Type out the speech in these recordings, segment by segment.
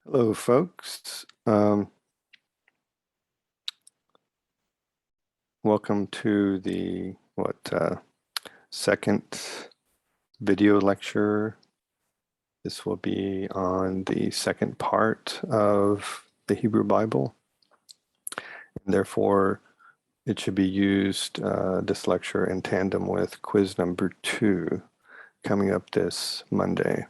Hello, folks. Welcome to the second video lecture. This will be on the second part of the Hebrew Bible. And therefore, it should be used, this lecture, in tandem with quiz number 2 coming up this Monday.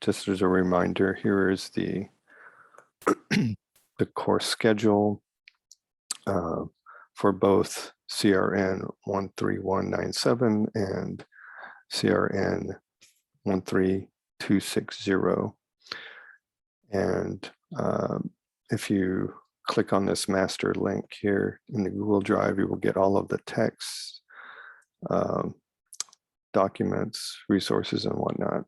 Just as a reminder, here is the course schedule for both CRN 13197 and CRN 13260. And if you click on this master link here in the Google Drive, you will get all of the texts, documents, resources, and whatnot.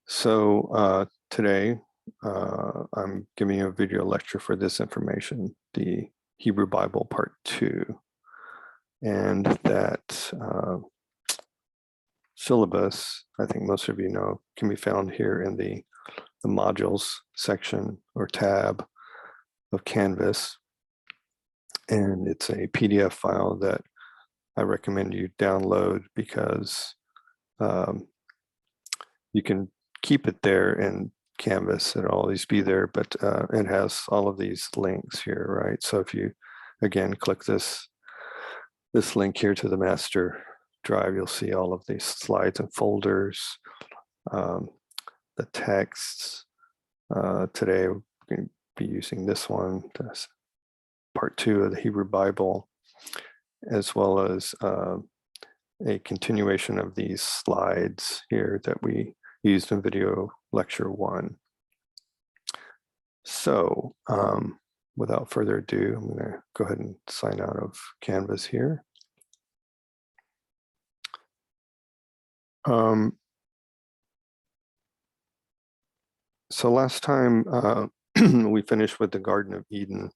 So today, I'm giving you a video lecture for this information, the Hebrew Bible Part 2. And that syllabus, I think most of you know, can be found here in the modules section or tab of Canvas. And it's a PDF file that I recommend you download because you can keep it there in Canvas. It'll always be there, but it has all of these links here, right? So if you, again, click this link here to the master drive, you'll see all of these slides and folders, the texts. Today, we're going to be using this one, this part 2 of the Hebrew Bible, as well as a continuation of these slides here that we used in video lecture 1. So without further ado, I'm going to go ahead and sign out of Canvas here. So last time we finished with the Garden of Eden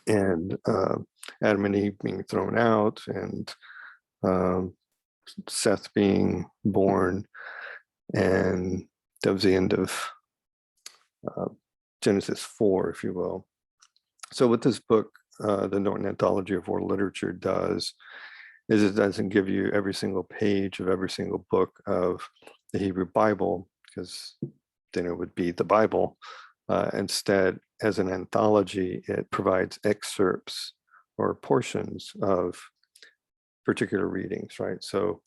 and Adam and Eve being thrown out and Seth being born, and that was the end of Genesis 4, if you will. So what this book, the Norton Anthology of World Literature, does is it doesn't give you every single page of every single book of the Hebrew Bible, because then it would be the Bible. Instead, as an anthology, it provides excerpts or portions of particular readings, right? So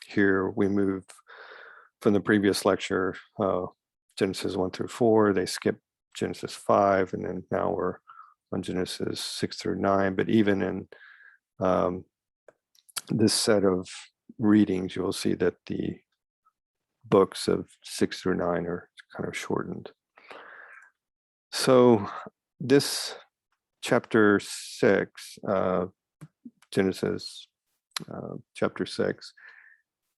here we move from the previous lecture, Genesis 1 through 4, they skip Genesis 5, and then now we're on Genesis 6 through 9. But even in this set of readings, you'll see that the books of 6 through 9 are kind of shortened. So this chapter 6, Genesis chapter 6,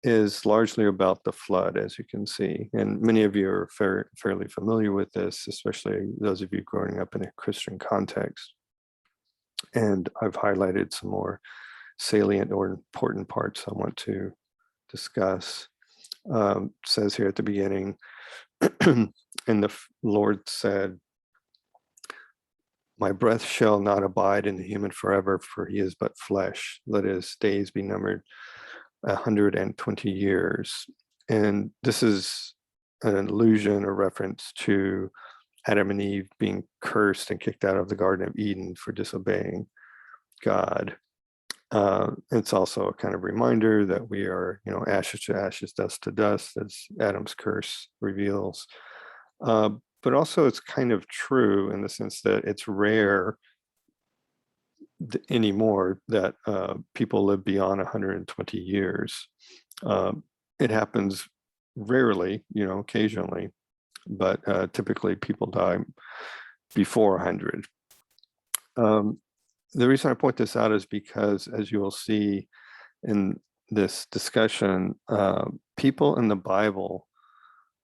is largely about the flood, as you can see. And many of you are fairly familiar with this, especially those of you growing up in a Christian context. And I've highlighted some more salient or important parts I want to discuss. Says here at the beginning, and the Lord said, "My breath shall not abide in the human forever, for he is but flesh. Let his days be numbered 120 years." And this is an allusion or reference to Adam and Eve being cursed and kicked out of the Garden of Eden for disobeying God. It's also a kind of reminder that we are, ashes to ashes, dust to dust, as Adam's curse reveals. But also it's kind of true in the sense that it's rare anymore that people live beyond 120 years. It happens rarely, occasionally, but typically people die before 100. The reason I point this out is because, as you will see in this discussion, people in the Bible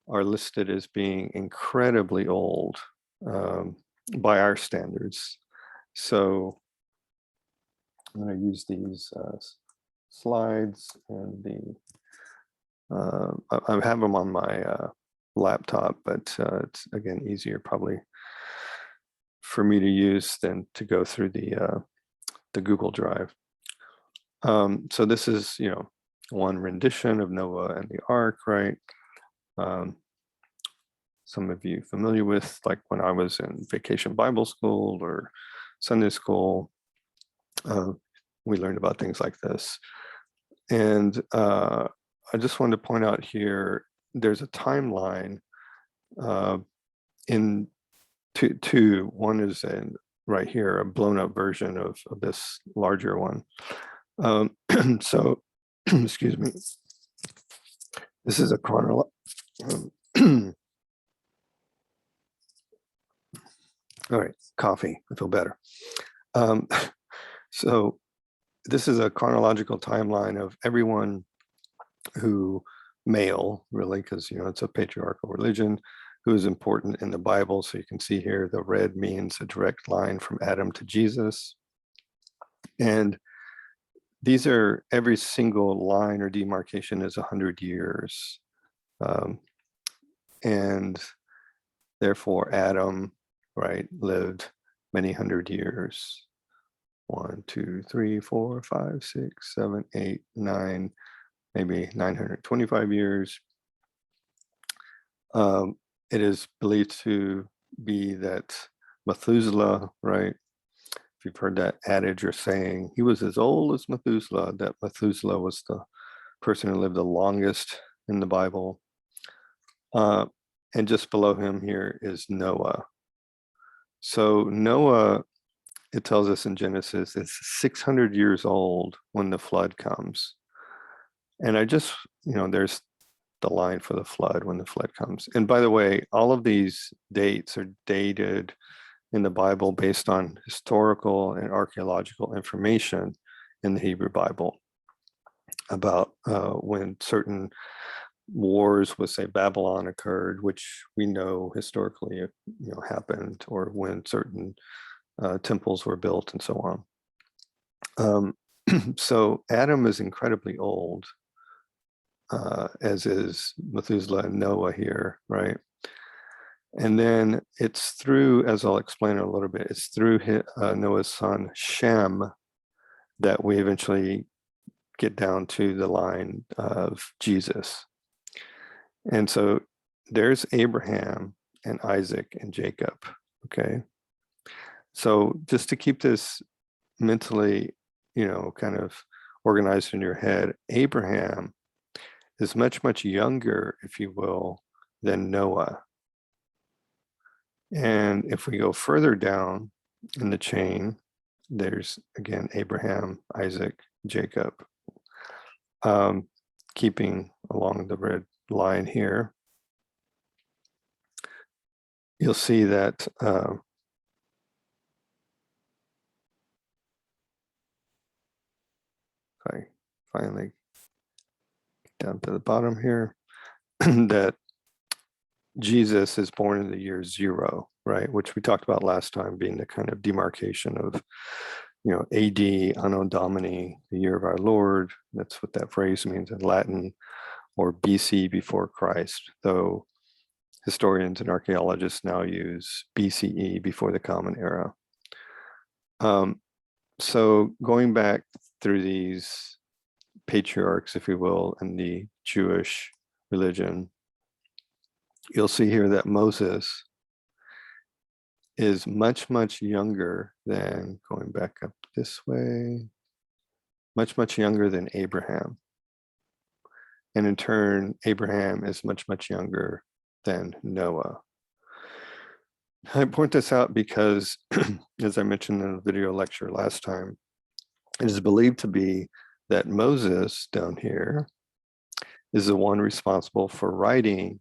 are listed as being incredibly old by our standards. So I'm going to use these slides and I have them on my laptop, but it's again easier probably for me to use than to go through the Google Drive. So this is, one rendition of Noah and the Ark, right? Some of you familiar with, like when I was in Vacation Bible School or Sunday school, we learned about things like this. And I just wanted to point out here, there's a timeline in two. One is right here, a blown up version of this larger one. So, excuse me. This is a chronological. All right, coffee, I feel better. So this is a chronological timeline of everyone who male, really, because it's a patriarchal religion, who is important in the Bible. So you can see here the red means a direct line from Adam to Jesus. And these are, every single line or demarcation is 100 years. And therefore Adam, right, lived many hundred years. 1, 2, 3, 4, 5, 6, 7, 8, 9, maybe 925 years. It is believed to be that Methuselah, right? If you've heard that adage or saying, he was as old as Methuselah, that Methuselah was the person who lived the longest in the Bible. And just below him here is Noah. So Noah, it tells us in Genesis, is 600 years old when the flood comes. And I just, there's the line for the flood when the flood comes. And by the way, all of these dates are dated in the Bible based on historical and archaeological information in the Hebrew Bible about when certain wars with, say, Babylon occurred, which we know historically, happened, or when certain temples were built and so on. So Adam is incredibly old, as is Methuselah and Noah here, right? And then it's through, as I'll explain in a little bit, it's through Noah's son Shem that we eventually get down to the line of Jesus. And so there's Abraham and Isaac and Jacob, okay? So just to keep this mentally, kind of organized in your head, Abraham is much, much younger, if you will, than Noah. And if we go further down in the chain, there's, again, Abraham, Isaac, Jacob, keeping along the red line here. You'll see that if I finally get down to the bottom here, that Jesus is born in the year 0, right? Which we talked about last time, being the kind of demarcation of, AD, Anno Domini, the year of our Lord. That's what that phrase means in Latin, or BC, before Christ, though historians and archaeologists now use BCE, before the Common Era. So going back through these patriarchs, if you will, in the Jewish religion, you'll see here that Moses is much, much younger than, going back up this way, much, much younger than Abraham. And in turn, Abraham is much, much younger than Noah. I point this out because, as I mentioned in the video lecture last time, it is believed to be that Moses down here is the one responsible for writing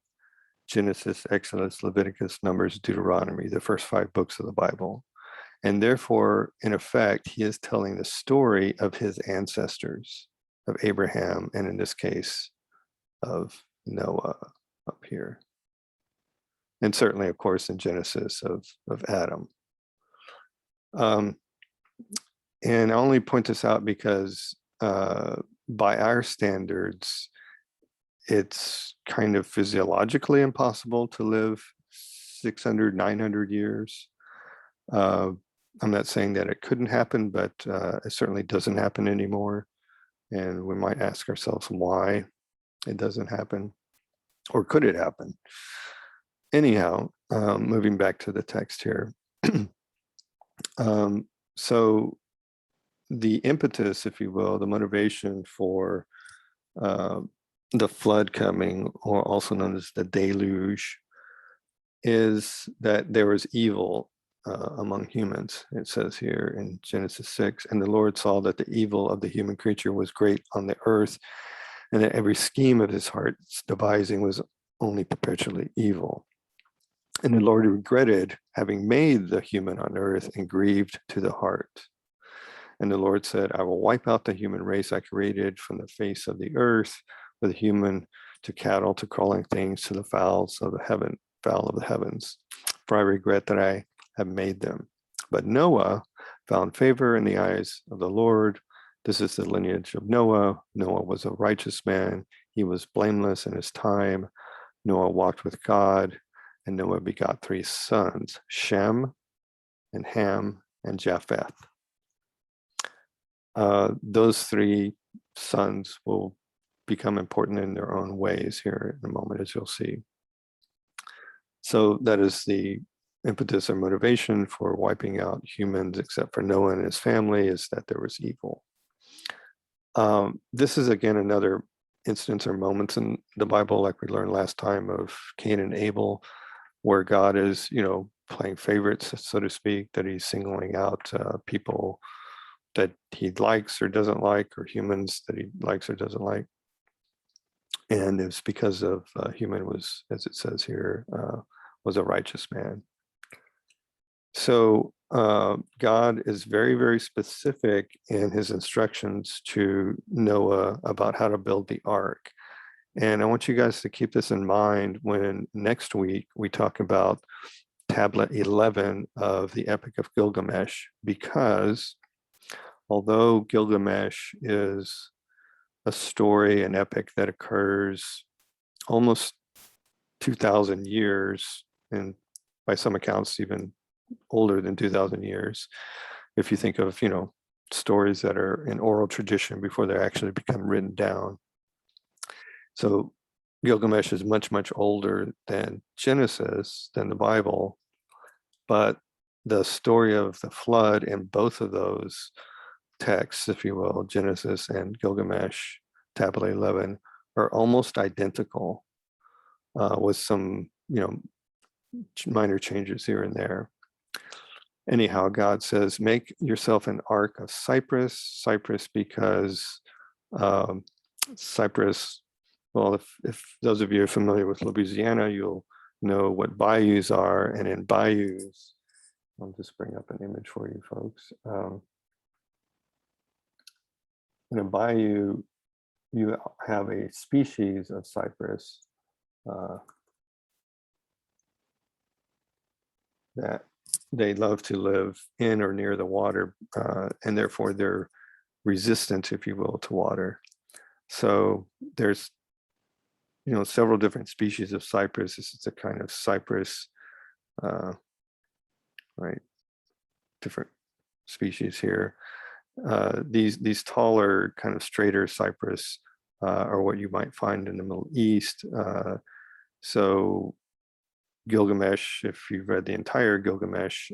Genesis, Exodus, Leviticus, Numbers, Deuteronomy, the first 5 books of the Bible. And therefore, in effect, he is telling the story of his ancestors, of Abraham, and in this case, of Noah up here. And certainly, of course, in Genesis of Adam. And I only point this out because by our standards, it's kind of physiologically impossible to live 600, 900 years. I'm not saying that it couldn't happen, but it certainly doesn't happen anymore. And we might ask ourselves why it doesn't happen, or could it happen? Anyhow, moving back to the text here. So the impetus, if you will, the motivation for the flood coming, or also known as the deluge, is that there was evil among humans. It says here in Genesis 6, and the Lord saw that the evil of the human creature was great on the earth, and that every scheme of his heart's devising was only perpetually evil. And the Lord regretted having made the human on earth, and grieved to the heart. And the Lord said, I will wipe out the human race I created from the face of the earth, with human to cattle to crawling things to the fowls of the heaven, fowl of the heavens. For I regret that I have made them. But Noah found favor in the eyes of the Lord. This is the lineage of Noah. Noah was a righteous man. He was blameless in his time. Noah walked with God, and Noah begot 3 sons, Shem and Ham and Japheth. Those 3 sons will become important in their own ways here in a moment, as you'll see. So that is the impetus or motivation for wiping out humans, except for Noah and his family, is that there was evil. This is, again, another instance or moments in the Bible, like we learned last time, of Cain and Abel, where God is, playing favorites, so to speak, that he's singling out people that he likes or doesn't like, or humans that he likes or doesn't like. And it's because of human was, as it says here, was a righteous man. So God is very, very specific in his instructions to Noah about how to build the ark. And I want you guys to keep this in mind when next week we talk about tablet 11 of the Epic of Gilgamesh, because although Gilgamesh is a story, an epic that occurs almost 2,000 years, and by some accounts even older than 2,000 years, if you think of, stories that are in oral tradition before they actually become written down. So Gilgamesh is much, much older than Genesis, than the Bible, but the story of the flood in both of those texts, if you will, Genesis and Gilgamesh, tablet 11, are almost identical, with some, minor changes here and there. Anyhow, God says, make yourself an ark of cypress because cypress, well, if those of you are familiar with Louisiana, you'll know what bayous are. And in bayous, I'll just bring up an image for you folks. In a bayou, you have a species of cypress that they love to live in or near the water, and therefore they're resistant, if you will, to water. So there's, several different species of cypress. This is a kind of cypress, right? Different species here. These taller, kind of straighter cypress are what you might find in the Middle East. So Gilgamesh, if you've read the entire Gilgamesh,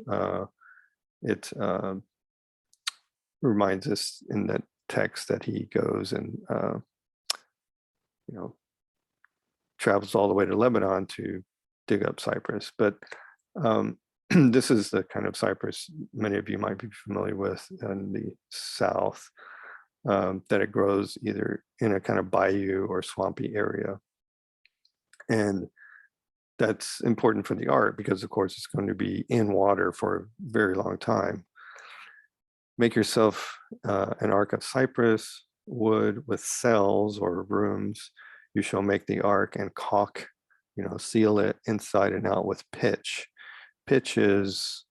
it reminds us in that text that he goes and travels all the way to Lebanon to dig up cypress. But this is the kind of cypress many of you might be familiar with in the South, that it grows either in a kind of bayou or swampy area. And that's important for the art because, of course, it's going to be in water for a very long time. Make yourself an ark of cypress wood with cells or rooms. You shall make the ark and caulk, seal it inside and out with pitch. Pitch is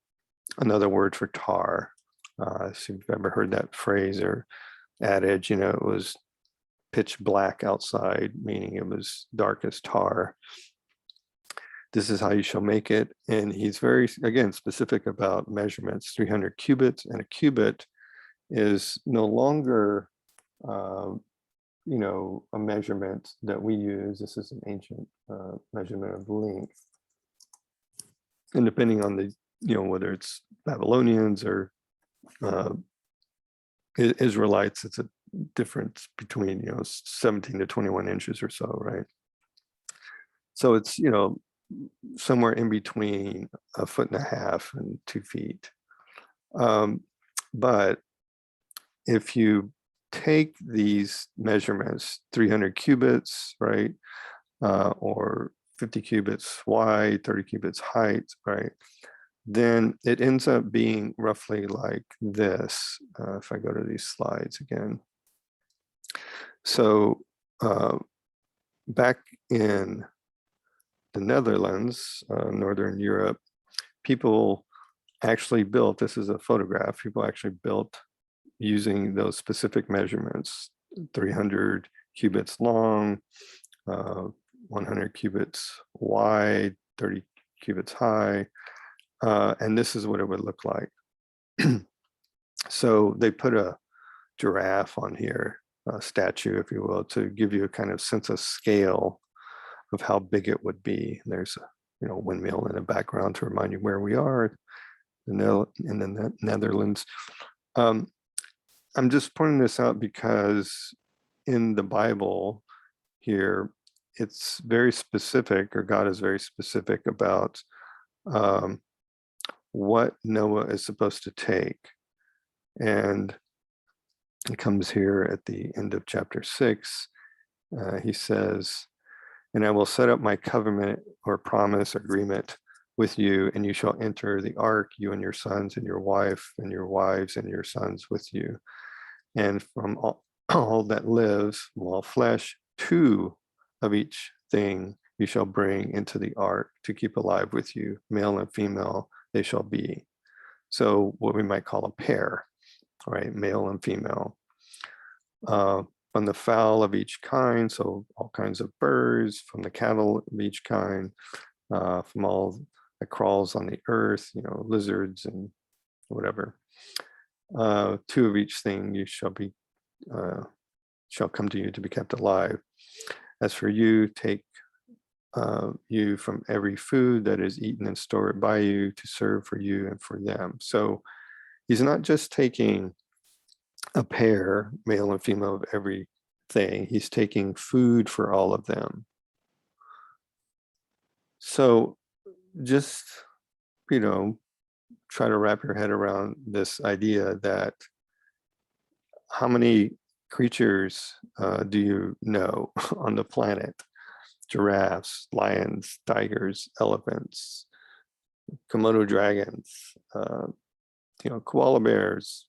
another word for tar. If you've ever heard that phrase or adage, it was pitch black outside, meaning it was dark as tar. This is how you shall make it. And he's very, again, specific about measurements, 300 cubits, and a cubit is no longer, a measurement that we use. This is an ancient measurement of length. And depending on the, whether it's Babylonians or Israelites, it's a difference between, 17 to 21 inches or so, right? So it's, somewhere in between 1.5 feet and 2 feet. But if you take these measurements, 300 cubits, right, or 50 cubits wide, 30 cubits height, right, then it ends up being roughly like this. If I go to these slides again. So back in the Netherlands, Northern Europe, people actually built, this is a photograph, people actually built using those specific measurements, 300 cubits long, 100 cubits wide, 30 cubits high, and this is what it would look like. So they put a giraffe on here, a statue, if you will, to give you a kind of sense of scale of how big it would be. There's a windmill in the background to remind you where we are in the Netherlands. I'm just pointing this out because in the Bible here, it's very specific, or God is very specific about what Noah is supposed to take. And it comes here at the end of chapter 6. He says, "And I will set up my covenant or promise agreement with you, and you shall enter the ark, you and your sons and your wife and your wives and your sons with you. And from all that lives, from all flesh, 2 of each thing you shall bring into the ark to keep alive with you, male and female they shall be." So what we might call a pair, right? Male and female. From the fowl of each kind, so all kinds of birds, from the cattle of each kind, from all that crawls on the earth, lizards and whatever. 2 of each thing you shall come to you to be kept alive. As for you, take you from every food that is eaten and store it by you to serve for you and for them. So he's not just taking a pair, male and female, of everything. He's taking food for all of them. So just, try to wrap your head around this idea that how many creatures do you know on the planet? Giraffes, lions, tigers, elephants, Komodo dragons, koala bears,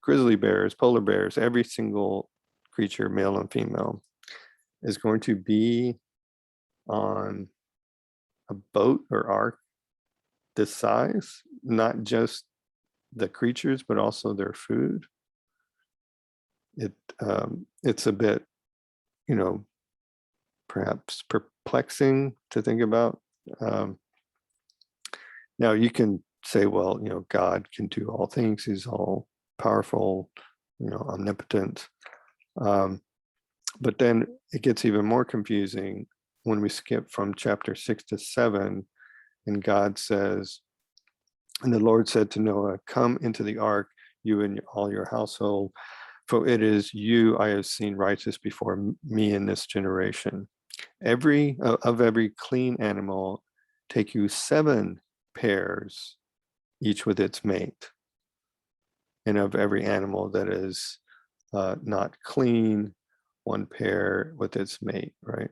grizzly bears, polar bears. Every single creature, male and female, is going to be on a boat or ark this size, not just the creatures, but also their food. It's a bit, perhaps perplexing to think about. Now you can say, well, God can do all things. He's all powerful, omnipotent. But then it gets even more confusing when we skip from chapter 6 to 7, and God says, "And the Lord said to Noah, come into the ark, you and all your household, for it is you I have seen righteous before me in this generation. Every clean animal, take you 7 pairs, each with its mate. And of every animal that is not clean, 1 pair with its mate," right?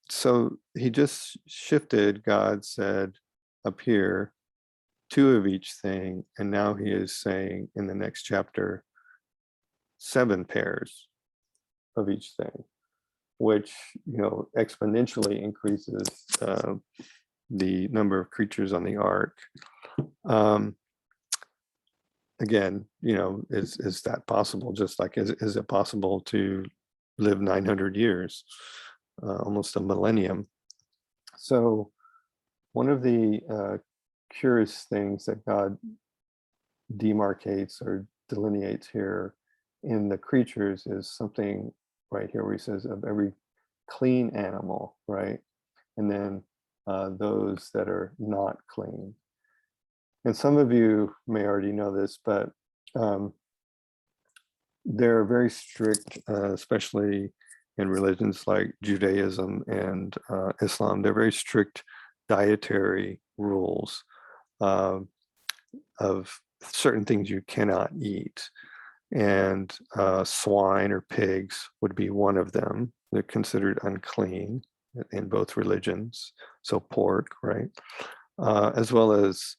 So he just shifted. God said up here, 2 of each thing, and now he is saying in the next chapter, 7 pairs of each thing, which exponentially increases the number of creatures on the ark. again, is that possible? Just like, is it possible to live 900 years, almost a millennium? So one of the curious things that God demarcates or delineates here in the creatures is something right here where he says of every clean animal, right? And then those that are not clean. And some of you may already know this, but they're very strict, especially in religions like Judaism and Islam. They're very strict dietary rules of certain things you cannot eat. And swine or pigs would be one of them. They're considered unclean in both religions. So pork, right? As well as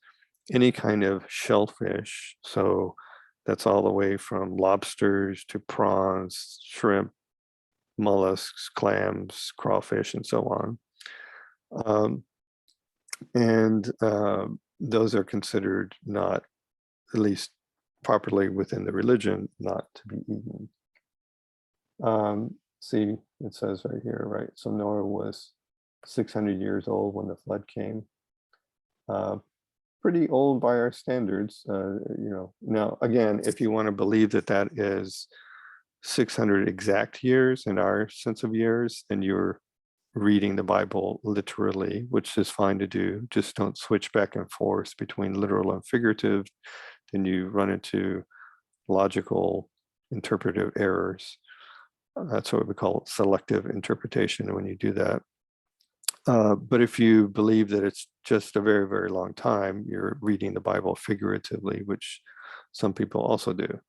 any kind of shellfish. So that's all the way from lobsters to prawns, shrimp, mollusks, clams, crawfish, and so on. And those are considered not, at least properly within the religion, not to be eaten. See, it says right here, right? So Noah was 600 years old when the flood came. Pretty old by our standards, Now, again, if you want to believe that that is 600 exact years in our sense of years, then you're reading the Bible literally, which is fine to do. Just don't switch back and forth between literal and figurative. Then you run into logical interpretive errors. That's what we call selective interpretation when you do that. But if you believe that it's just a very, very long time, you're reading the Bible figuratively, which some people also do.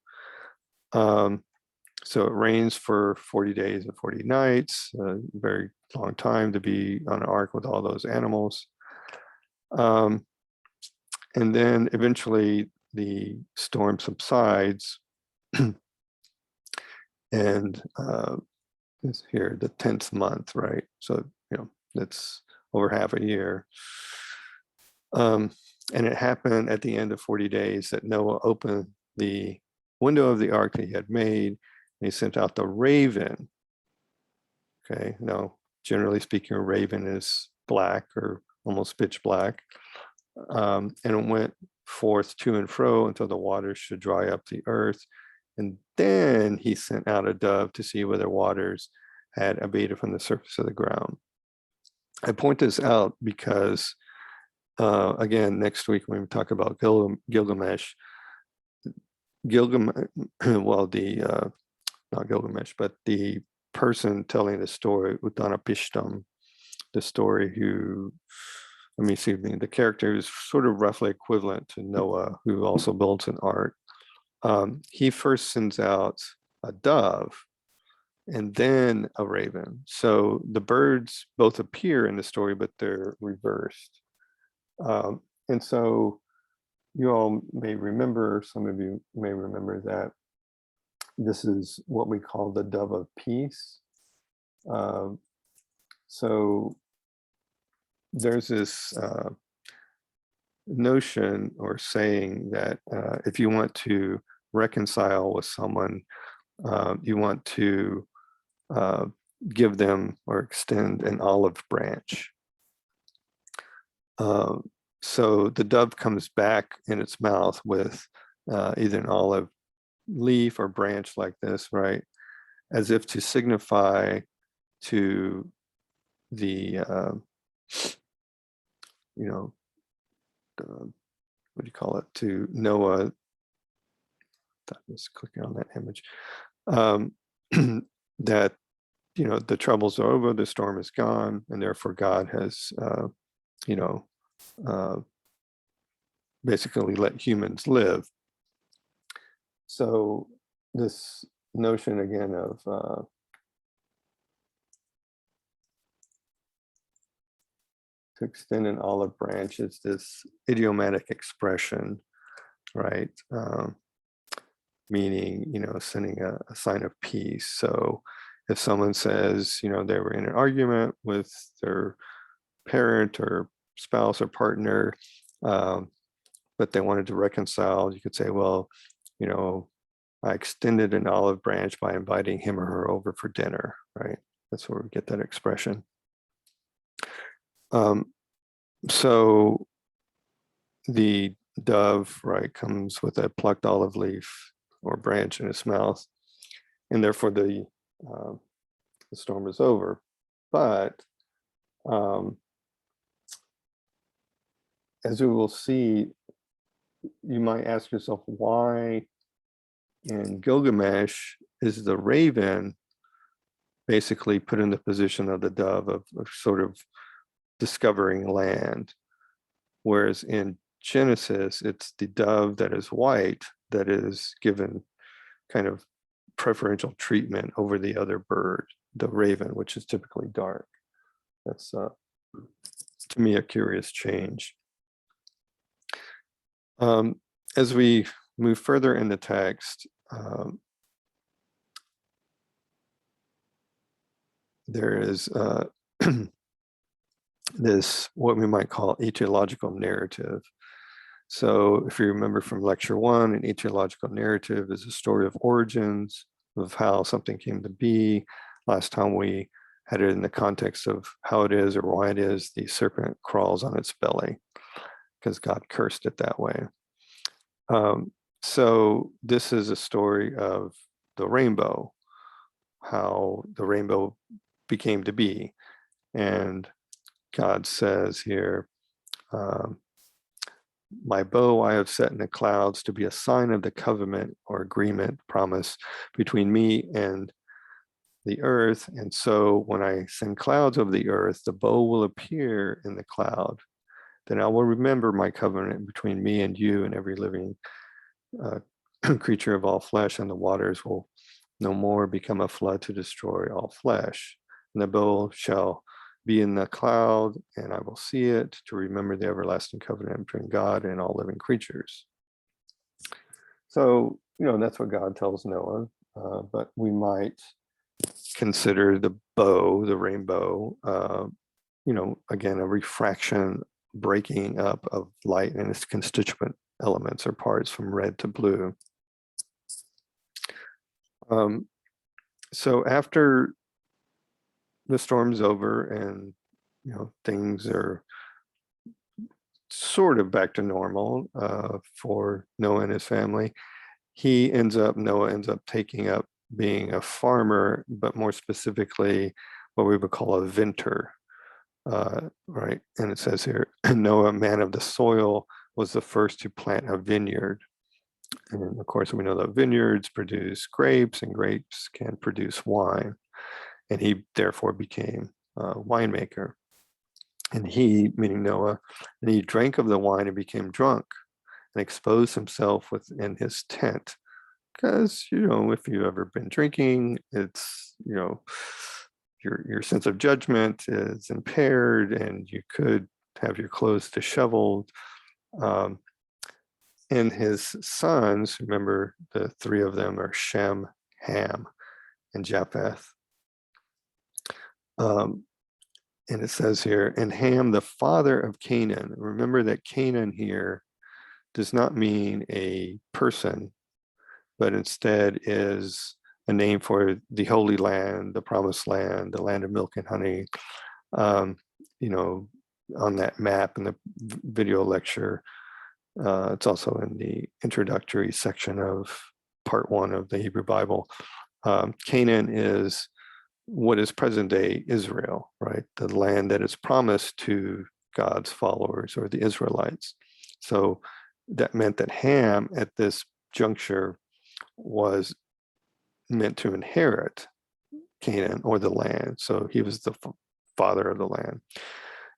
So it rains for 40 days and 40 nights, a very long time to be on an ark with all those animals. And then eventually the storm subsides. And it's here, the 10th month, right? So, that's over half a year. And it happened at the end of 40 days that Noah opened the window of the ark that he had made, and he sent out the raven. Okay, now, generally speaking, a raven is black or almost pitch black. And it went forth to and fro until the waters should dry up the earth. And then he sent out a dove to see whether waters had abated from the surface of the ground. I point this out because, again, next week when we talk about Gilgamesh, well, not Gilgamesh, but the person telling the story, Uttanapishtim, the story the character is sort of roughly equivalent to Noah, who also builds an ark. He first sends out a dove and then a raven. So the birds both appear in the story, but they're reversed. And so you all may remember, some of you may remember that this is what we call the dove of peace. So there's this notion or saying that if you want to reconcile with someone, you want to give them or extend an olive branch. So the dove comes back in its mouth with either an olive leaf or branch like this, right? As if to signify to the, what do you call it? To Noah, just clicking on that image, that, the troubles are over, the storm is gone, and therefore God has, basically let humans live. So this notion again of to extend an olive branch is this idiomatic expression, right? Meaning, sending a sign of peace. So if someone says, they were in an argument with their parent or spouse or partner, but they wanted to reconcile. You could say, well, you know, I extended an olive branch by inviting him or her over for dinner, right? That's where we get that expression. So the dove, right, comes with a plucked olive leaf or branch in its mouth, and therefore the storm is over. But as we will see, you might ask yourself, why in Gilgamesh is the raven basically put in the position of the dove of sort of discovering land, whereas in Genesis, it's the dove that is white that is given kind of preferential treatment over the other bird, the raven, which is typically dark. That's, to me, a curious change. As we move further in the text, there is this, what we might call etiological narrative. So if you remember from lecture 1, an etiological narrative is a story of origins, of how something came to be. Last time we had it in the context of how it is or why it is the serpent crawls on its belly, because God cursed it that way. So this is a story of the rainbow, how the rainbow became to be. And God says here, my bow I have set in the clouds to be a sign of the covenant or agreement, promise between me and the earth. And so when I send clouds over the earth, the bow will appear in the cloud. Then I will remember my covenant between me and you and every living creature of all flesh, and the waters will no more become a flood to destroy all flesh. And the bow shall be in the cloud, and I will see it to remember the everlasting covenant between God and all living creatures. So, that's what God tells Noah, but we might consider the bow, the rainbow, again, a refraction, breaking up of light and its constituent elements or parts from red to blue. So after the storm's over and things are sort of back to normal for Noah and his family, Noah ends up taking up being a farmer, but more specifically what we would call a vintner, right? And it says here, Noah, man of the soil, was the first to plant a vineyard. And of course, we know that vineyards produce grapes, and grapes can produce wine. And he therefore became a winemaker. And he, meaning Noah, and he drank of the wine and became drunk and exposed himself within his tent. Because, if you've ever been drinking, it's, your sense of judgment is impaired and you could have your clothes disheveled. And his sons, remember the three of them are Shem, Ham, and Japheth. And it says here, and Ham, the father of Canaan. Remember that Canaan here does not mean a person, but instead is a name for the Holy Land, the Promised Land, the land of milk and honey. On that map in the video lecture, it's also in the introductory section of part 1 of the Hebrew Bible. Canaan is what is present day Israel, right? The land that is promised to God's followers or the Israelites. So that meant that Ham at this juncture was meant to inherit Canaan or the land. So he was the father of the land.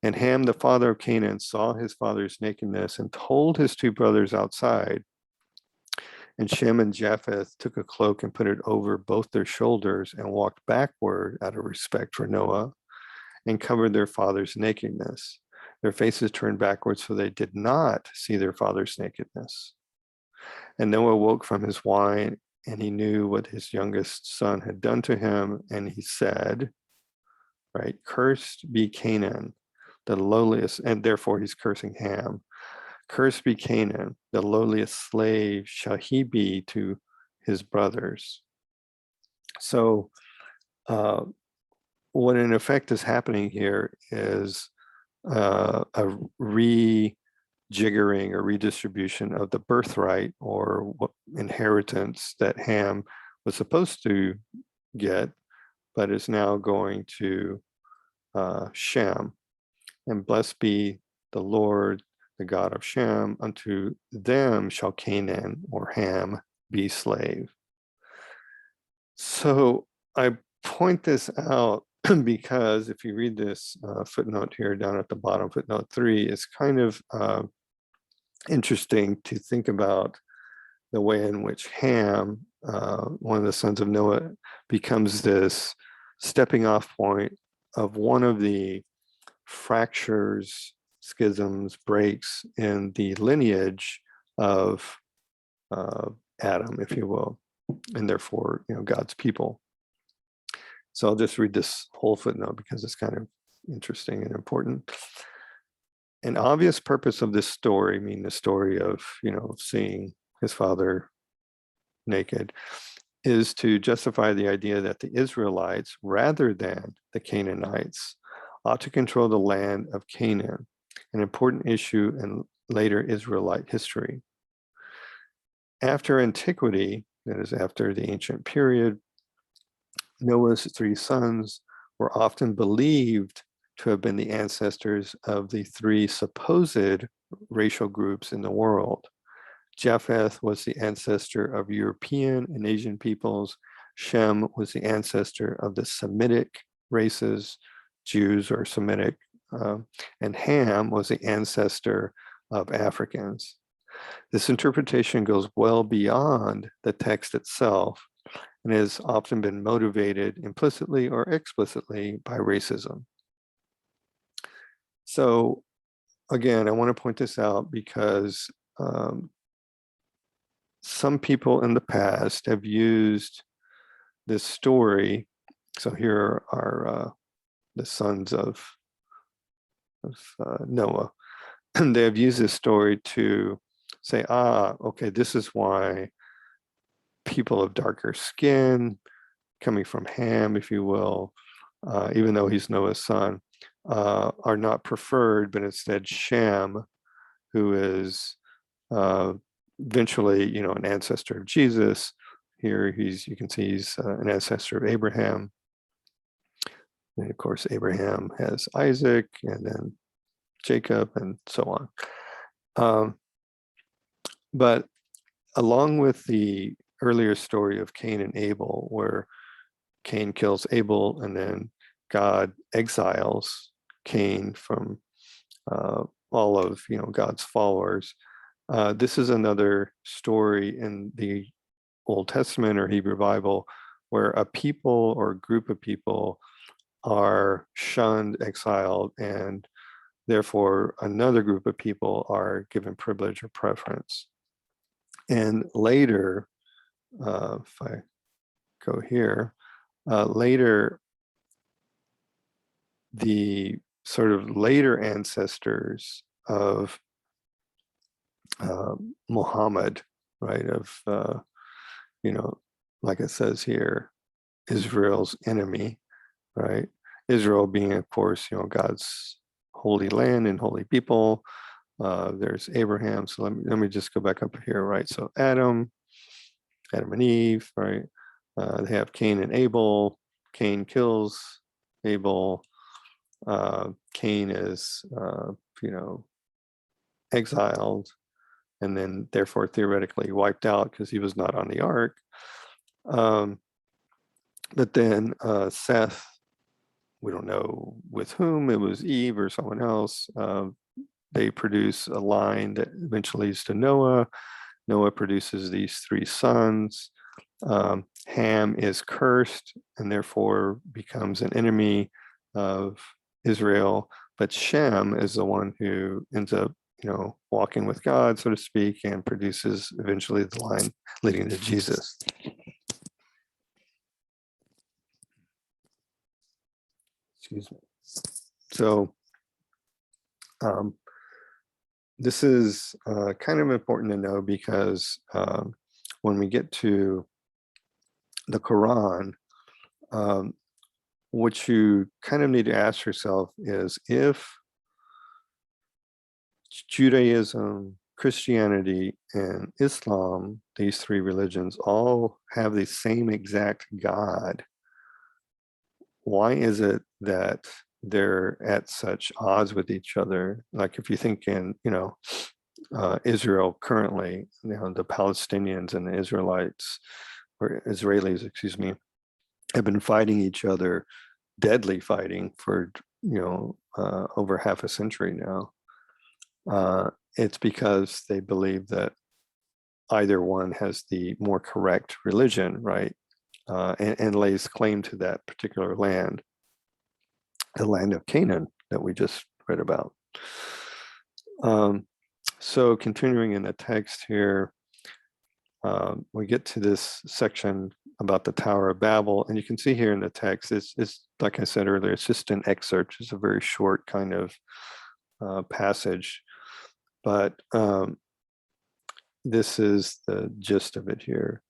And Ham, the father of Canaan, saw his father's nakedness and told his two brothers outside. And Shem and Japheth took a cloak and put it over both their shoulders and walked backward out of respect for Noah and covered their father's nakedness. Their faces turned backwards so they did not see their father's nakedness. And Noah woke from his wine, and he knew what his youngest son had done to him. And he said, right, cursed be Canaan, the lowliest, and therefore he's cursing Ham, Cursed be Canaan, the lowliest slave shall he be to his brothers. So what in effect is happening here is a rejiggering or redistribution of the birthright or inheritance that Ham was supposed to get, but is now going to Shem. And blessed be the Lord, the God of Shem, unto them shall Canaan or Ham be slave. So I point this out because if you read this footnote here down at the bottom, footnote 3, it's kind of interesting to think about the way in which Ham, one of the sons of Noah, becomes this stepping off point of one of the fractures, schisms, breaks in the lineage of Adam, if you will, and therefore, God's people. So I'll just read this whole footnote because it's kind of interesting and important. An obvious purpose of this story, meaning the story of, seeing his father naked, is to justify the idea that the Israelites, rather than the Canaanites, ought to control the land of Canaan, an important issue in later Israelite history. After antiquity, that is after the ancient period, Noah's 3 sons were often believed to have been the ancestors of the 3 supposed racial groups in the world. Japheth was the ancestor of European and Asian peoples. Shem was the ancestor of the Semitic races, Jews or Semitic, and Ham was the ancestor of Africans. This interpretation goes well beyond the text itself and has often been motivated implicitly or explicitly by racism. So again, I want to point this out because some people in the past have used this story. So here are the sons of Noah, and they have used this story to say, okay, this is why people of darker skin, coming from Ham, if you will, even though he's Noah's son, are not preferred, but instead Shem, who is eventually, an ancestor of Jesus. Here you can see he's an ancestor of Abraham. And of course, Abraham has Isaac and then Jacob and so on. But along with the earlier story of Cain and Abel, where Cain kills Abel and then God exiles Cain from all of God's followers, this is another story in the Old Testament or Hebrew Bible where a people or a group of people are shunned, exiled, and therefore another group of people are given privilege or preference. And later, if I go here, later, the sort of later ancestors of Muhammad, right, of, like it says here, Israel's enemy, right? Israel being, of course, God's holy land and holy people. There's Abraham. So let me just go back up here, right? So Adam and Eve, right? They have Cain and Abel. Cain kills Abel. Cain is, exiled and then therefore theoretically wiped out because he was not on the ark. But then Seth, we don't know with whom, it was Eve or someone else. They produce a line that eventually leads to Noah. Noah produces these 3 sons. Ham is cursed and therefore becomes an enemy of Israel. But Shem is the one who ends up, walking with God, so to speak, and produces eventually the line leading to Jesus. Excuse me. So this is kind of important to know because when we get to the Quran, what you kind of need to ask yourself is if Judaism, Christianity, and Islam, these three religions, all have the same exact God, why is it that they're at such odds with each other? Like if you think in, Israel currently, the Palestinians and the Israelites, or Israelis, excuse me, have been fighting each other, deadly fighting for, over half a century now. It's because they believe that either one has the more correct religion, right? And lays claim to that particular land, the land of Canaan that we just read about. So continuing in the text here, we get to this section about the Tower of Babel, and you can see here in the text, it's like I said earlier, it's just an excerpt. It's a very short kind of passage, but this is the gist of it here.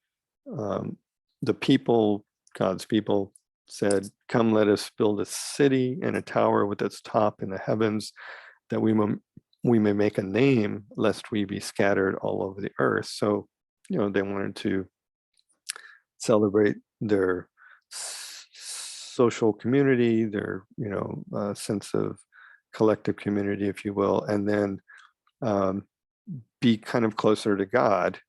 The people, God's people, said, "Come, let us build a city and a tower with its top in the heavens, that we may make a name, lest we be scattered all over the earth." So, they wanted to celebrate their social community, their, sense of collective community, if you will, and then be kind of closer to God.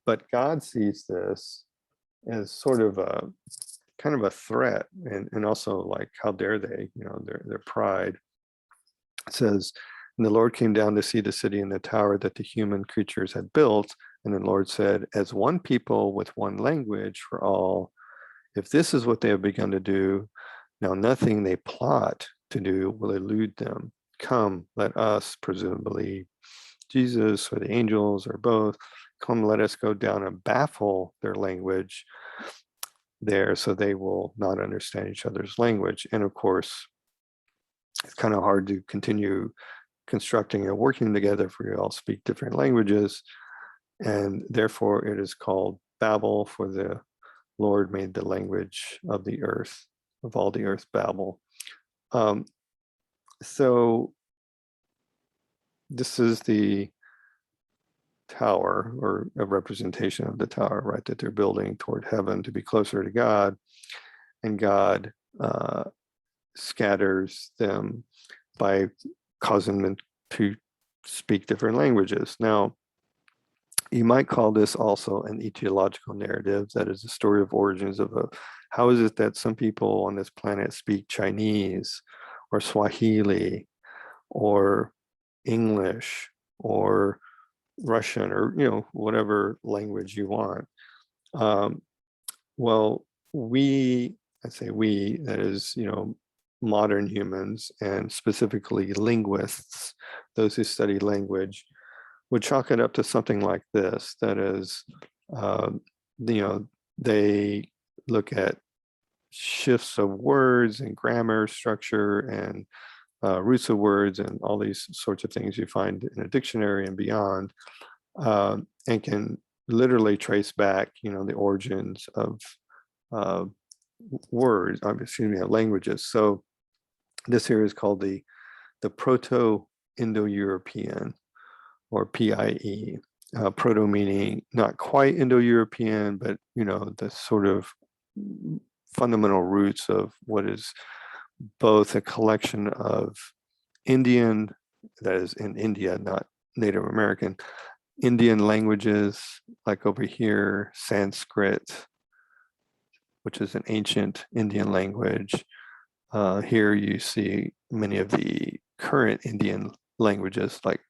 But God sees this as sort of a kind of a threat, and also like, how dare they, their pride. It says, "And the Lord came down to see the city and the tower that the human creatures had built. And the Lord said, as one people with one language for all, if this is what they have begun to do, now nothing they plot to do will elude them. Come, let us," presumably Jesus or the angels or both, "come, let us go down and baffle their language there, so they will not understand each other's language." And of course, it's kind of hard to continue constructing and working together if we all speak different languages. And therefore it is called Babel, for the Lord made the language of the earth, of all the earth, Babel. So this is the tower, or a representation of the tower, right, that they're building toward heaven to be closer to God. And God scatters them by causing them to speak different languages. Now, you might call this also an etiological narrative, that is the story of origins of how is it that some people on this planet speak Chinese or Swahili or English or Russian, or whatever language you want. Well, I say we, that is, modern humans, and specifically linguists, those who study language, would chalk it up to something like this. That is, they look at shifts of words and grammar structure and roots of words and all these sorts of things you find in a dictionary and beyond, and can literally trace back, the origins of words, languages. So this here is called the Proto-Indo-European, or PIE. Proto meaning not quite Indo-European, but the sort of fundamental roots of what is both a collection of Indian, that is in India, not Native American, Indian languages, like over here, Sanskrit, which is an ancient Indian language. Here you see many of the current Indian languages, like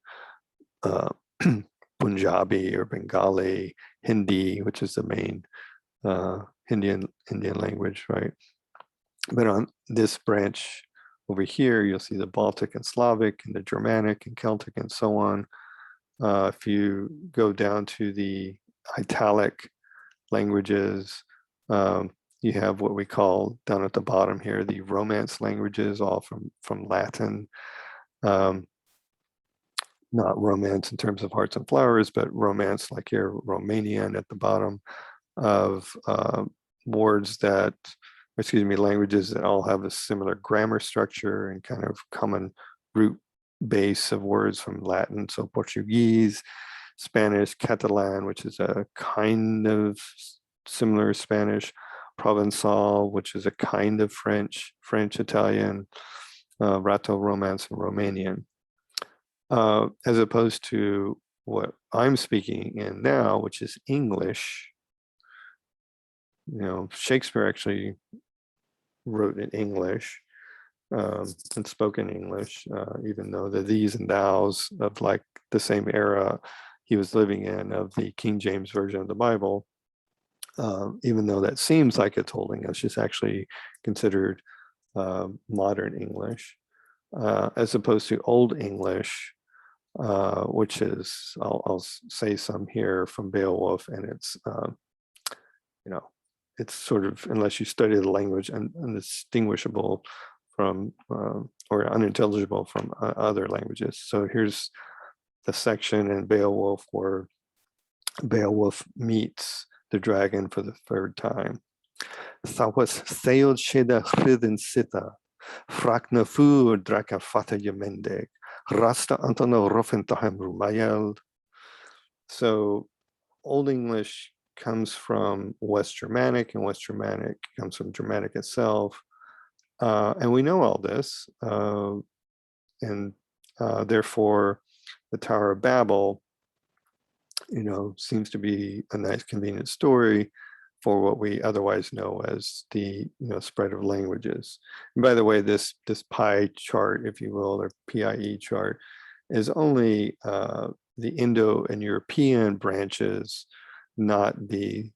Punjabi or Bengali, Hindi, which is the main Indian language, right? But on this branch over here, you'll see the Baltic and Slavic and the Germanic and Celtic and so on. If you go down to the Italic languages, you have what we call down at the bottom here, the Romance languages, all from Latin. not romance in terms of hearts and flowers, but romance like here, Romanian at the bottom, of words that, excuse me, languages that all have a similar grammar structure and kind of common root base of words from Latin. So Portuguese, Spanish, Catalan, which is a kind of similar Spanish, Provençal, which is a kind of French, Italian, Rato Romance, and Romanian. As opposed to what I'm speaking in now, which is English. Shakespeare actually wrote in English and spoke in English, even though the these and thous of like the same era he was living in of the King James Version of the Bible, even though that seems like it's holding us, it's actually considered modern English, as opposed to Old English, which is, I'll say some here from Beowulf, and it's, it's sort of, unless you study the language, undistinguishable from, or unintelligible from other languages. So here's the section in Beowulf where Beowulf meets the dragon for the third time. Thawas theod sheda hridin sita, frakna fu draka fata yemendeg, rasta antona rofentahem rumayeld. So Old English comes from West Germanic, and West Germanic comes from Germanic itself. And we know all this, and therefore the Tower of Babel, seems to be a nice convenient story for what we otherwise know as the spread of languages. And by the way, this pie chart, if you will, or PIE chart, is only the Indo and European branches, not the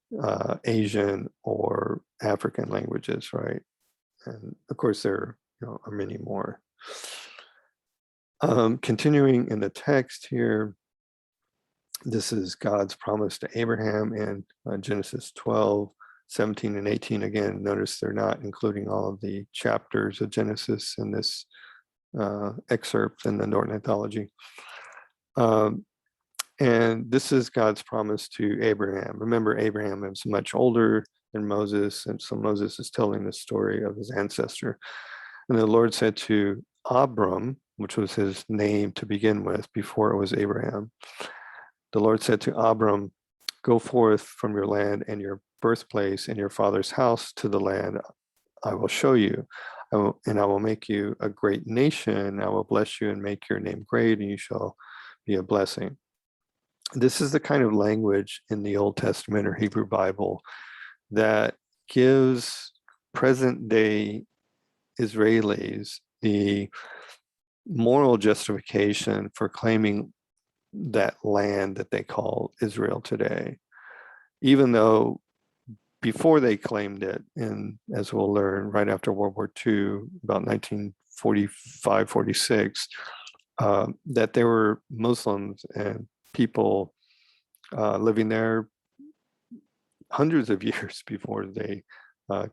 Asian or African languages, right? And of course, there are many more. Continuing in the text here, this is God's promise to Abraham in Genesis 12, 17, and 18. Again, notice they're not including all of the chapters of Genesis in this excerpt in the Norton Anthology. And this is God's promise to Abraham. Remember, Abraham is much older than Moses, and so Moses is telling the story of his ancestor. And the Lord said to Abram, which was his name to begin with before it was Abraham, the Lord said to Abram, "Go forth from your land and your birthplace and your father's house to the land I will show you. And I will make you a great nation. I will bless you and make your name great, and you shall be a blessing." This is the kind of language in the Old Testament or Hebrew Bible that gives present day Israelis the moral justification for claiming that land that they call Israel today, even though before they claimed it, and as we'll learn right after World War II, about 1945, 46, that there were Muslims and people living there hundreds of years before they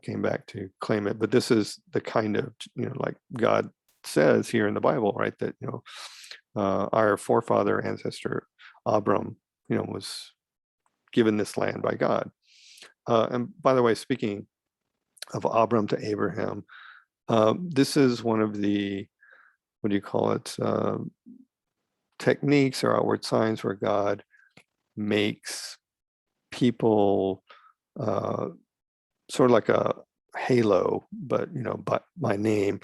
came back to claim it. But this is the kind of, like God says here in the Bible, right, that, our forefather, ancestor, Abram, was given this land by God. And by the way, speaking of Abram to Abraham, this is one of the, what do you call it, techniques or outward signs where God makes people sort of like a halo, but by name,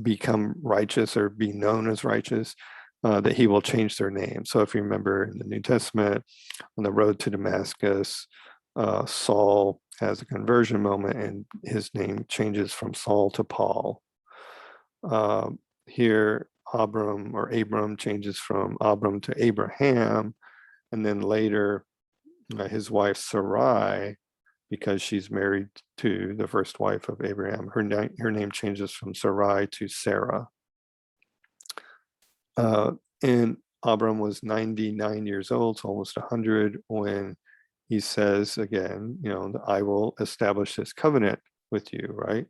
become righteous or be known as righteous, that he will change their name. So if you remember in the New Testament, on the road to Damascus, Saul has a conversion moment and his name changes from Saul to Paul. Here, Abram changes from Abram to Abraham, and then later his wife Sarai, because she's married to the first wife of Abraham, her name changes from Sarai to Sarah. And Abram was 99 years old, so almost 100, when he says again, I will establish this covenant with you, right?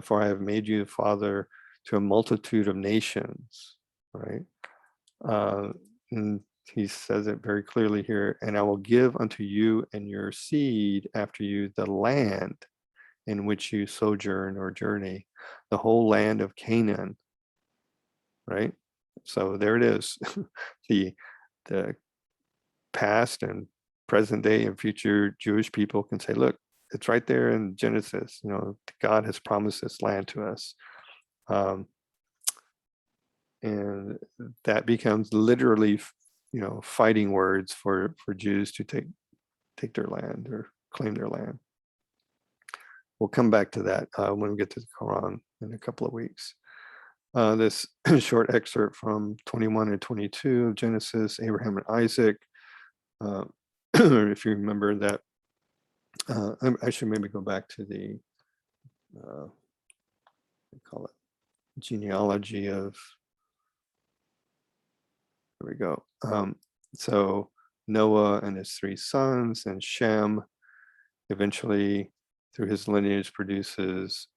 For I have made you the father to a multitude of nations, right? And he says it very clearly here, and I will give unto you and your seed after you the land in which you sojourn or journey, the whole land of Canaan, right? So there it is. the past and present day and future Jewish people can say, look, it's right there in Genesis. God has promised this land to us. And that becomes literally, fighting words for Jews to take their land or claim their land. We'll come back to that when we get to the Quran in a couple of weeks. This short excerpt from 21 and 22 of Genesis, Abraham and Isaac. If you remember that, I should maybe go back to the, we call it genealogy of, here we go. So Noah and his 3 sons, and Shem eventually through his lineage produces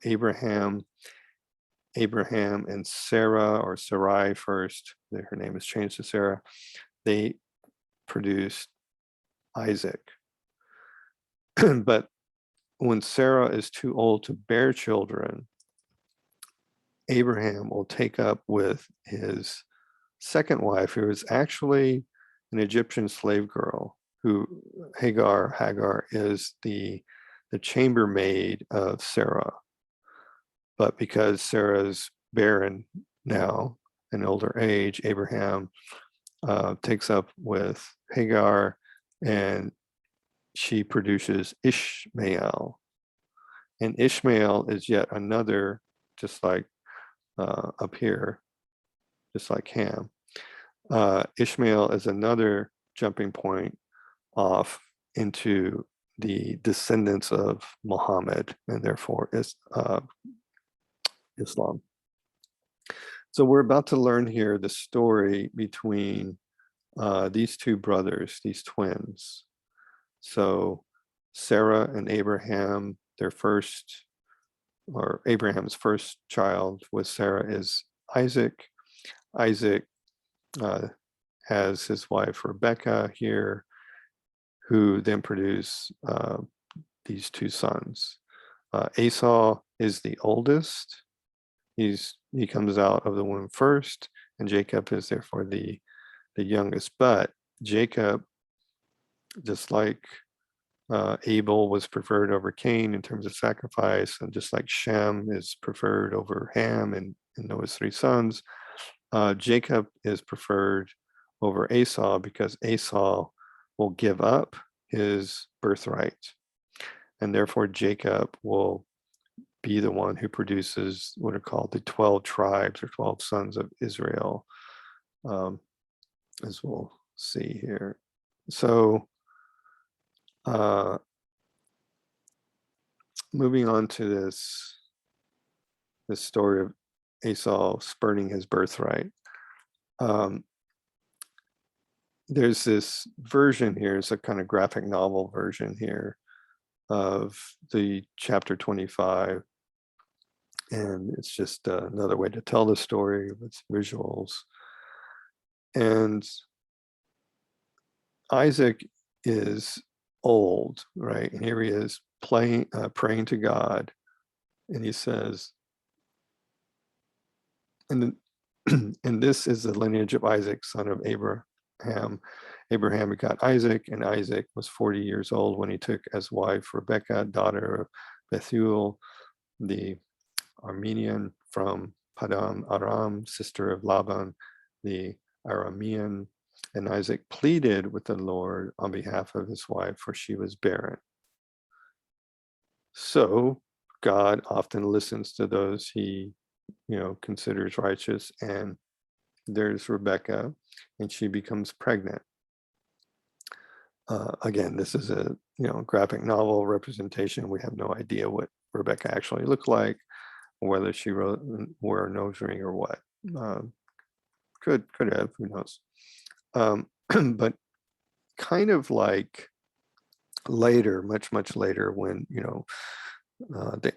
Abraham and Sarah, or Sarai first, her name is changed to Sarah. They produced Isaac. But when Sarah is too old to bear children, Abraham will take up with his second wife, who is actually an Egyptian slave girl, who Hagar is the chambermaid of Sarah. But because Sarah's barren now, an older age, Abraham takes up with Hagar, and she produces Ishmael. And Ishmael is yet another, just like up here, just like Ham. Ishmael is another jumping point off into the descendants of Muhammad, and therefore is Islam. So we're about to learn here the story between these 2 brothers, these twins. So Sarah and Abraham, Abraham's first child with Sarah is Isaac. Isaac has his wife Rebecca here, who then produce these 2 sons. Esau is the oldest. He comes out of the womb first, and Jacob is therefore the youngest. But Jacob, just like Abel was preferred over Cain in terms of sacrifice, and just like Shem is preferred over Ham and Noah's 3 sons, Jacob is preferred over Esau, because Esau will give up his birthright, and therefore Jacob will be the one who produces what are called the 12 tribes or 12 sons of Israel, as we'll see here. So moving on to this story of Esau spurning his birthright. There's this version here, it's a kind of graphic novel version here of the chapter 25. And it's just another way to tell the story with visuals. And Isaac is old, right? And here he is praying to God. And he says, and this is the lineage of Isaac, son of Abraham. Abraham begot Isaac, and Isaac was 40 years old when he took as wife Rebekah, daughter of Bethuel, the Armenian, from Paddan Aram, sister of Laban, the Aramean. And Isaac pleaded with the Lord on behalf of his wife, for she was barren. So God often listens to those he, considers righteous. And there's Rebecca, and she becomes pregnant. Again, this is a graphic novel representation. We have no idea what Rebecca actually looked like, or whether she wore a nose ring or what. Could have, who knows? But kind of like later, much later, when the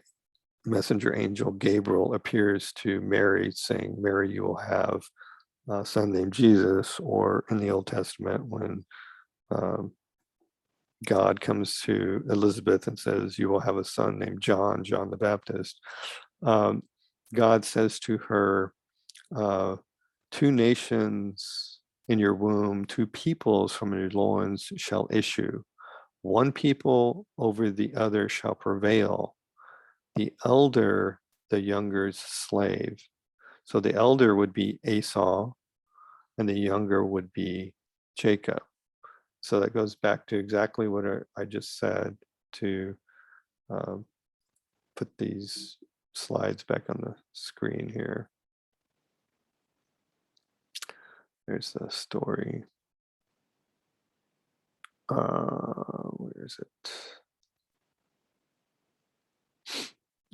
messenger angel Gabriel appears to Mary, saying, "Mary, you will have son named Jesus, or in the Old Testament when um, God comes to Elizabeth and says, "You will have a son named John, John the Baptist." Um, God says to her, uh, "Two nations in your womb, two peoples from your loins shall issue. One people over the other shall prevail. The elder, the younger's slave." So the elder would be Esau, and the younger would be Jacob. So that goes back to exactly what I just said, to uh, put these slides back on the screen here. There's the story. Where is it?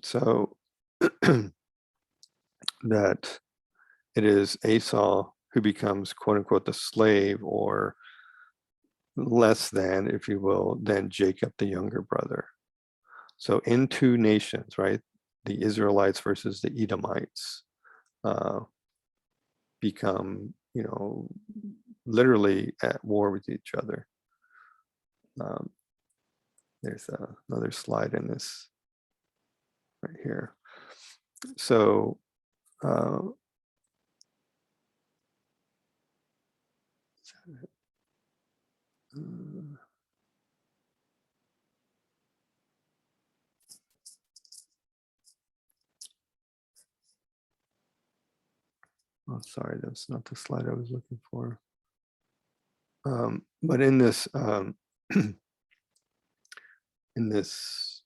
So that it is Esau who becomes, quote unquote, the slave, or less than, if you will, than Jacob, the younger brother. So in two nations, right? The Israelites versus the Edomites become, literally at war with each other. There's another slide in this right here. So oh, sorry, that's not the slide I was looking for. But in this in this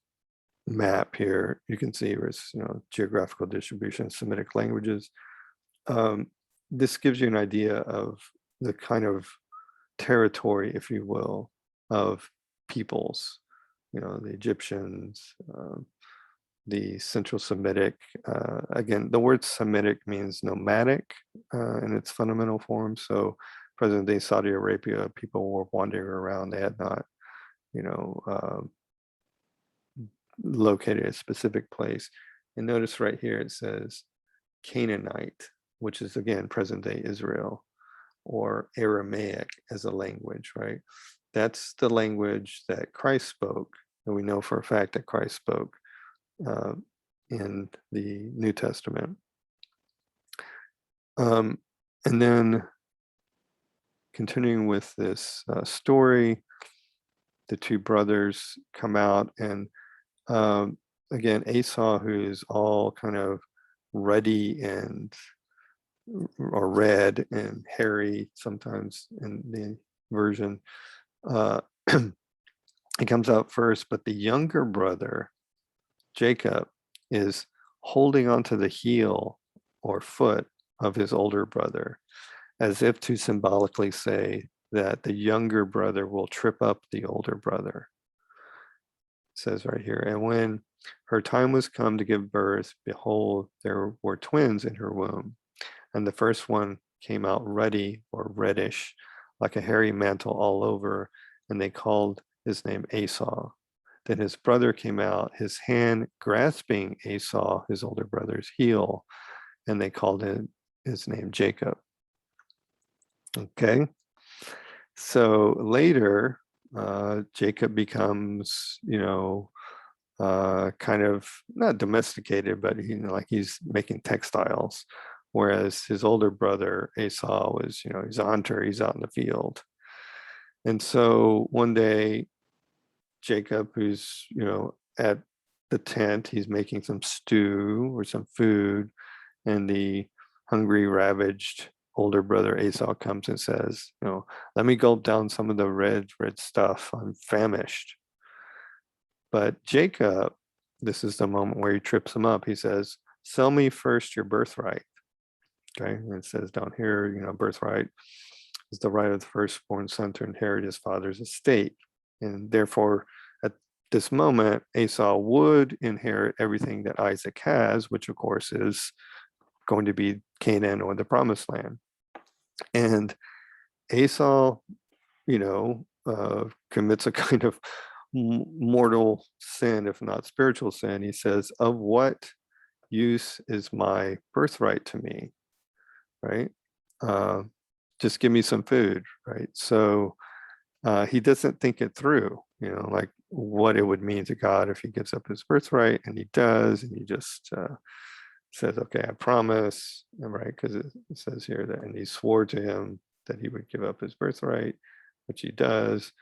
map here, you can see it's geographical distribution, Semitic languages. This gives you an idea of the kind of territory, if you will, of peoples. The Egyptians, the Central Semitic. Again, the word Semitic means nomadic in its fundamental form. So present-day Saudi Arabia, people were wandering around. They had not, located a specific place. And notice right here, it says Canaanite, which is, again, present-day Israel, or Aramaic as a language, right? That's the language that Christ spoke. And we know for a fact that Christ spoke in the New Testament. And then continuing with this story, the two brothers come out, and again, Esau, who is all kind of ruddy and or red and hairy sometimes in the version, he comes out first, but the younger brother, Jacob, is holding onto the heel or foot of his older brother, as if to symbolically say that the younger brother will trip up the older brother. It says right here, and when her time was come to give birth, behold, there were twins in her womb. And the first one came out ruddy or reddish, like a hairy mantle all over, and they called his name Esau. Then his brother came out, his hand grasping Esau, his older brother's heel, and they called his name Jacob. Okay. So later, Jacob becomes, kind of not domesticated, but like he's making textiles, whereas his older brother Esau was, he's a hunter, he's out in the field. And so one day, Jacob, who's, at the tent, he's making some stew or some food, and the hungry, ravaged older brother Esau comes and says, let me gulp down some of the red stuff. I'm famished. But Jacob, this is the moment where he trips him up. He says, sell me first your birthright. Okay. And it says down here, birthright is the right of the firstborn son to inherit his father's estate. And therefore, at this moment, Esau would inherit everything that Isaac has, which of course is going to be Canaan or the promised land. And Esau, commits a kind of mortal sin, if not spiritual sin. He says, of what use is my birthright to me, right? just give me some food, right? So he doesn't think it through, like what it would mean to God if he gives up his birthright, and he does, and he just says, okay, I promise, right? Because it says here that, and he swore to him that he would give up his birthright, which he does.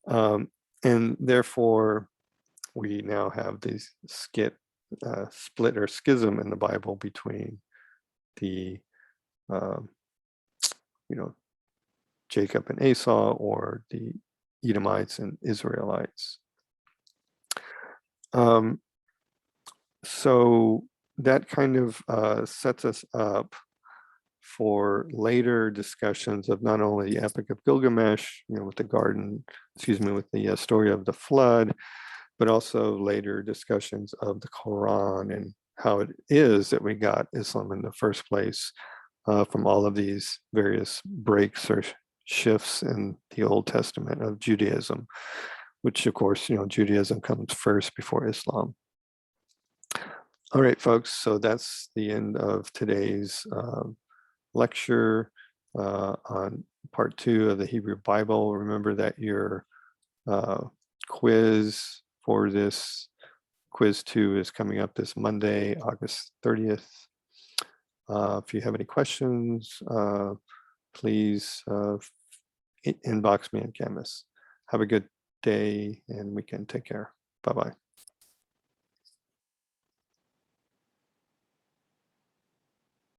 And therefore, we now have this split or schism in the Bible between the, Jacob and Esau, or the Edomites and Israelites. So that kind of sets us up for later discussions of not only the Epic of Gilgamesh, with the story of the flood, but also later discussions of the Quran and how it is that we got Islam in the first place, from all of these various breaks or shifts in the Old Testament of Judaism, which of course, Judaism comes first before Islam. All right, folks, so that's the end of today's lecture on part 2 of the Hebrew Bible. Remember that your quiz for this quiz 2 is coming up this Monday, August 30th. If you have any questions, please inbox me in Canvas. Have a good day and weekend. Take care. Bye-bye.